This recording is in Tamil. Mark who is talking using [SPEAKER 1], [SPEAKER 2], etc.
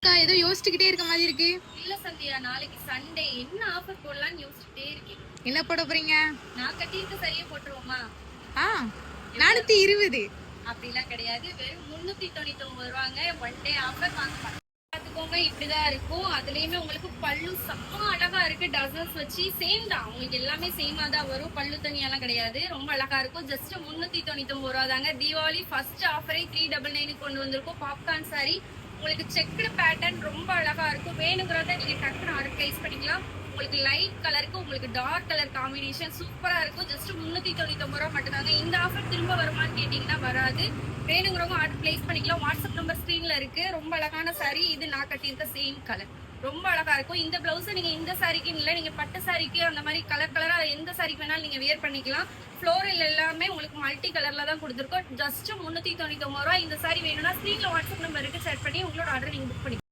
[SPEAKER 1] என்னாச்சுக்கா ஏதோ யோசிச்சுக்கிட்டே இருக்க மாதிரி இருக்கு?
[SPEAKER 2] இல்ல சந்தியா, நாளைக்கு சண்டே என்ன ஆஃபர் போடலாம்னு யோசிச்சுட்டே இருக்கேன்.
[SPEAKER 1] என்ன போட போறீங்க?
[SPEAKER 2] நான் கட்டியிருக்க சரியா போட்டுருவோமா?
[SPEAKER 1] 420.
[SPEAKER 2] அப்படிலாம் கிடையாது, வெறும் 399 ரூபாங்க. ஒன் டே ஆஃபர் வாங்க பார்த்துக்கோங்க. இப்படிதான் இருக்கும். அதுலயுமே உங்களுக்கு பல்லு செம்ம அழகா இருக்கு. டசல்ஸ் வச்சு சேம் தான், உங்களுக்கு எல்லாமே சேமா தான் வரும். பல்லு தனியெல்லாம் கிடையாது, ரொம்ப அழகா இருக்கும். ஜஸ்ட் 399 ரூபா தாங்க. தீபாவளி ஃபர்ஸ்ட் ஆஃபரே 399 கொண்டு வந்திருக்கும். பாப்கார்ன் சாரி உங்களுக்கு செக்குடு பேட்டர்ன் ரொம்ப அழகா இருக்கும். வேணுங்கிறத நீங்க டக்குனு ஆர்டர் பிளேஸ் பண்ணிக்கலாம். உங்களுக்கு லைட் கலருக்கு உங்களுக்கு டார்க் கலர் காம்பினேஷன் சூப்பரா இருக்கும். ஜஸ்ட் 399 ரூபா மட்டும் தாங்க. இந்த ஆஃபர் திரும்ப வருமானு கேட்டீங்கன்னா வராது. வேணுங்கிறவங்க ஆர்டர் பிளேஸ் பண்ணிக்கலாம். வாட்ஸ்அப் நம்பர் ஸ்கிரீன்ல இருக்கு. ரொம்ப அழகான சாரி. இது நான் கட்டியிருக்க சேம் கலர், ரொம்ப அழகா இருக்கும். இந்த பிளவுஸ் நீங்க இந்த சாரிக்கு இல்ல, நீங்க பட்டு சாரிக்கு அந்த மாதிரி கலர் கலரா எந்த சாரிக்கு வேணாலும் நீங்க வியர் பண்ணிக்கலாம். ஃப்ளோரல் எல்லாமே உங்களுக்கு மல்டி கலர்ல தான் கொடுத்துருக்கோம். ஜஸ்ட் 399 ரூபா. இந்த சாரி வேணும்னா ஸ்கிரீன்ல வாட்ஸ்அப் நம்பர் இருக்கு, செட் பண்ணி உங்களோட ஆர்டர் நீங்க புக் பண்ணிக்கலாம்.